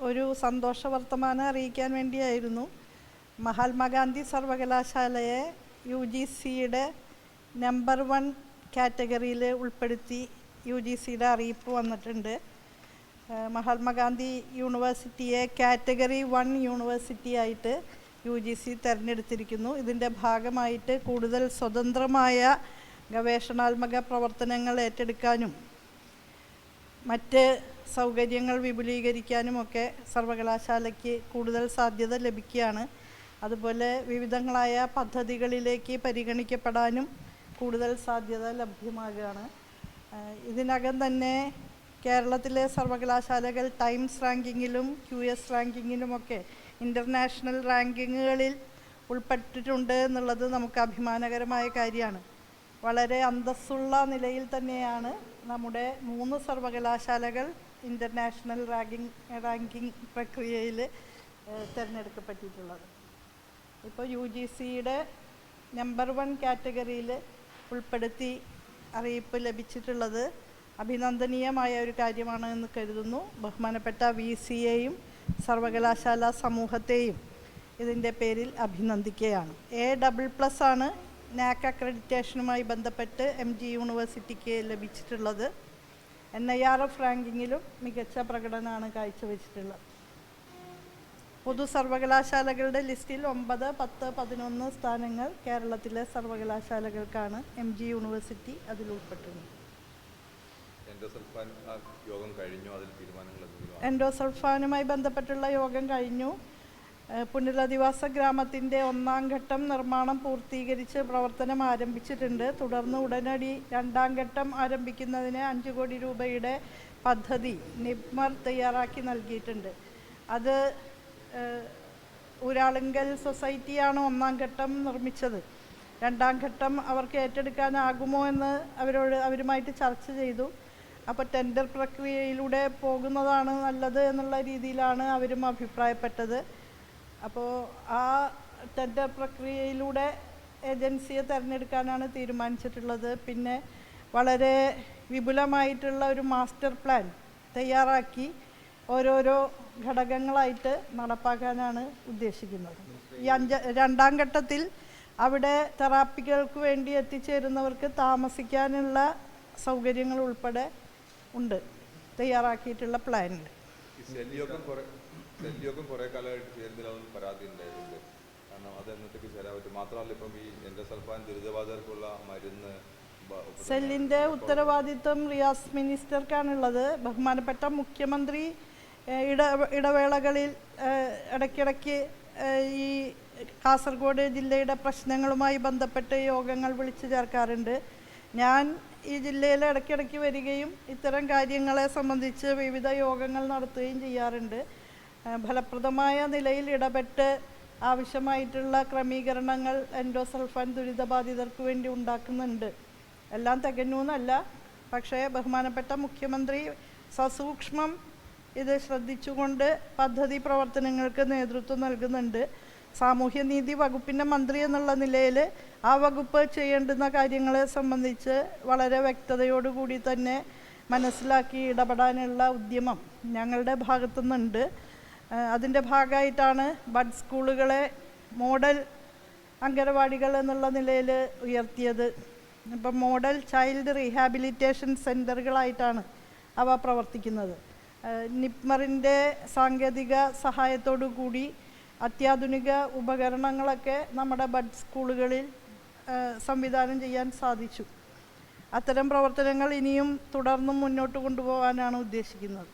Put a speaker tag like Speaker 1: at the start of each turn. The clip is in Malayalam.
Speaker 1: ഒരു സന്തോഷ വർത്തമാനം അറിയിക്കാൻ വേണ്ടിയായിരുന്നു. മഹാത്മാഗാന്ധി സർവകലാശാലയെ UGCയുടെ നമ്പർ 1 കാറ്റഗറിയിൽ ഉൾപ്പെടുത്തി UGCയുടെ അറിയിപ്പ് വന്നിട്ടുണ്ട്. മഹാത്മാഗാന്ധി യൂണിവേഴ്സിറ്റിയെ കാറ്റഗറി 1 യൂണിവേഴ്സിറ്റി ആയിട്ട് UGC തിരഞ്ഞെടുത്തിരിക്കുന്നു. ഇതിൻ്റെ ഭാഗമായിട്ട് കൂടുതൽ സ്വതന്ത്രമായ ഗവേഷണാത്മക പ്രവർത്തനങ്ങൾ ഏറ്റെടുക്കാനും മറ്റ് സൗകര്യങ്ങൾ വിപുലീകരിക്കാനുമൊക്കെ സർവകലാശാലയ്ക്ക് കൂടുതൽ സാധ്യത ലഭിക്കുകയാണ്. അതുപോലെ വിവിധങ്ങളായ പദ്ധതികളിലേക്ക് പരിഗണിക്കപ്പെടാനും കൂടുതൽ സാധ്യത ലഭ്യമാകുകയാണ്. ഇതിനകം തന്നെ കേരളത്തിലെ സർവകലാശാലകൾ ടൈംസ് റാങ്കിങ്ങിലും QS റാങ്കിങ്ങിലുമൊക്കെ ഇൻ്റർനാഷണൽ റാങ്കിങ്ങുകളിൽ ഉൾപ്പെട്ടിട്ടുണ്ട് എന്നുള്ളത് നമുക്ക് അഭിമാനകരമായ കാര്യമാണ്. വളരെ അന്തസ്സുള്ള നിലയിൽ തന്നെയാണ് നമ്മുടെ 3 സർവകലാശാലകൾ ഇൻ്റർനാഷണൽ റാങ്കിങ് പ്രക്രിയയിൽ തിരഞ്ഞെടുക്കപ്പെട്ടിട്ടുള്ളത്. ഇപ്പോൾ UGCയുടെ നമ്പർ 1 കാറ്റഗറിയിൽ ഉൾപ്പെടുത്തി അറിയിപ്പ് ലഭിച്ചിട്ടുള്ളത് അഭിനന്ദനീയമായ ഒരു കാര്യമാണ് എന്ന് കരുതുന്നു. ബഹുമാനപ്പെട്ട VCയെയും സർവകലാശാല സമൂഹത്തെയും ഇതിൻ്റെ പേരിൽ അഭിനന്ദിക്കുകയാണ്. A++ ആണ് NAC അക്രഡിറ്റേഷനുമായി ബന്ധപ്പെട്ട് MG യൂണിവേഴ്സിറ്റിക്ക് ലഭിച്ചിട്ടുള്ളത്. NIRF റാങ്കിങ്ങിലും മികച്ച പ്രകടനമാണ് കാഴ്ചവെച്ചിട്ടുള്ളത്. പൊതു സർവകലാശാലകളുടെ ലിസ്റ്റിൽ 9, 10, 11 സ്ഥാനങ്ങൾ കേരളത്തിലെ സർവകലാശാലകൾക്കാണ്. MG യൂണിവേഴ്സിറ്റി അതിൽ ഉൾപ്പെട്ടിട്ടുണ്ട്. എൻഡോസൾഫാനുമായി ബന്ധപ്പെട്ടുള്ള യോഗം കഴിഞ്ഞു. പുനരധിവാസ ഗ്രാമത്തിൻ്റെ 1ാം ഘട്ടം നിർമ്മാണം പൂർത്തീകരിച്ച് പ്രവർത്തനം ആരംഭിച്ചിട്ടുണ്ട്. തുടർന്ന് ഉടനടി 2ാം ഘട്ടം ആരംഭിക്കുന്നതിന് 5 കോടി രൂപയുടെ പദ്ധതി നിപ്മർ തയ്യാറാക്കി നൽകിയിട്ടുണ്ട്. അത് ഊരാളുങ്കൽ സൊസൈറ്റിയാണ് 1ാം ഘട്ടം നിർമ്മിച്ചത്. 2ാം ഘട്ടം അവർക്ക് ഏറ്റെടുക്കാനാകുമോ എന്ന് അവരുമായിട്ട് ചർച്ച ചെയ്തു. അപ്പോൾ ടെൻഡർ പ്രക്രിയയിലൂടെ പോകുന്നതാണ് നല്ലത് എന്നുള്ള രീതിയിലാണ് അവരും അഭിപ്രായപ്പെട്ടത്. അപ്പോൾ ആ ടെൻഡർ പ്രക്രിയയിലൂടെ ഏജൻസിയെ തിരഞ്ഞെടുക്കാനാണ് തീരുമാനിച്ചിട്ടുള്ളത്. പിന്നെ വളരെ വിപുലമായിട്ടുള്ള ഒരു മാസ്റ്റർ പ്ലാൻ തയ്യാറാക്കി ഓരോരോ ഘടകങ്ങളായിട്ട് നടപ്പാക്കാനാണ് ഉദ്ദേശിക്കുന്നത്. ഈ 2ാം ഘട്ടത്തിൽ അവിടെ തെറാപ്പികൾക്ക് വേണ്ടി എത്തിച്ചേരുന്നവർക്ക് താമസിക്കാനുള്ള സൗകര്യങ്ങൾ ഉൾപ്പെടെ ഉണ്ട് തയ്യാറാക്കിയിട്ടുള്ള പ്ലാനിൽ. സെല്ലിൻ്റെ ഉത്തരവാദിത്വം റിയാസ് മിനിസ്റ്റർക്കാണുള്ളത്. ബഹുമാനപ്പെട്ട മുഖ്യമന്ത്രി ഇടവേളകളിൽ ഇടയ്ക്കിടയ്ക്ക് ഈ കാസർഗോഡ് ജില്ലയുടെ പ്രശ്നങ്ങളുമായി ബന്ധപ്പെട്ട് യോഗങ്ങൾ വിളിച്ചു ചേർക്കാറുണ്ട്. ഞാൻ ഈ ജില്ലയിൽ ഇടയ്ക്കിടയ്ക്ക് വരികയും ഇത്തരം കാര്യങ്ങളെ സംബന്ധിച്ച് വിവിധ യോഗങ്ങൾ നടത്തുകയും ചെയ്യാറുണ്ട്. ഫലപ്രദമായ നിലയിൽ ഇടപെട്ട് ആവശ്യമായിട്ടുള്ള ക്രമീകരണങ്ങൾ എൻഡോസൾഫാൻ ദുരിതബാധിതർക്ക് വേണ്ടി ഉണ്ടാക്കുന്നുണ്ട്. എല്ലാം തികഞ്ഞൂന്നല്ല, പക്ഷേ ബഹുമാനപ്പെട്ട മുഖ്യമന്ത്രി സസൂക്ഷ്മം ഇത് ശ്രദ്ധിച്ചുകൊണ്ട് പദ്ധതി പ്രവർത്തനങ്ങൾക്ക് നേതൃത്വം നൽകുന്നുണ്ട്. സാമൂഹ്യനീതി വകുപ്പിൻ്റെ മന്ത്രി എന്നുള്ള നിലയിൽ ആ വകുപ്പ് ചെയ്യേണ്ടുന്ന കാര്യങ്ങളെ സംബന്ധിച്ച് വളരെ വ്യക്തതയോടുകൂടി തന്നെ മനസ്സിലാക്കി ഇടപെടാനുള്ള ഉദ്യമം ഞങ്ങളുടെ ഭാഗത്തുനിന്നുണ്ട്. അതിൻ്റെ ഭാഗമായിട്ടാണ് ബഡ് സ്കൂളുകളെ മോഡൽ അംഗനവാടികൾ എന്നുള്ള നിലയിൽ ഉയർത്തിയത്. ഇപ്പം മോഡൽ ചൈൽഡ് റീഹാബിലിറ്റേഷൻ സെൻ്ററുകളായിട്ടാണ് അവ പ്രവർത്തിക്കുന്നത്. നിപ്മറിൻ്റെ സാങ്കേതിക സഹായത്തോടു കൂടി അത്യാധുനിക ഉപകരണങ്ങളൊക്കെ നമ്മുടെ ബഡ് സ്കൂളുകളിൽ സംവിധാനം ചെയ്യാൻ സാധിച്ചു. അത്തരം പ്രവർത്തനങ്ങൾ ഇനിയും തുടർന്നും മുന്നോട്ട് കൊണ്ടുപോകാനാണ് ഉദ്ദേശിക്കുന്നത്.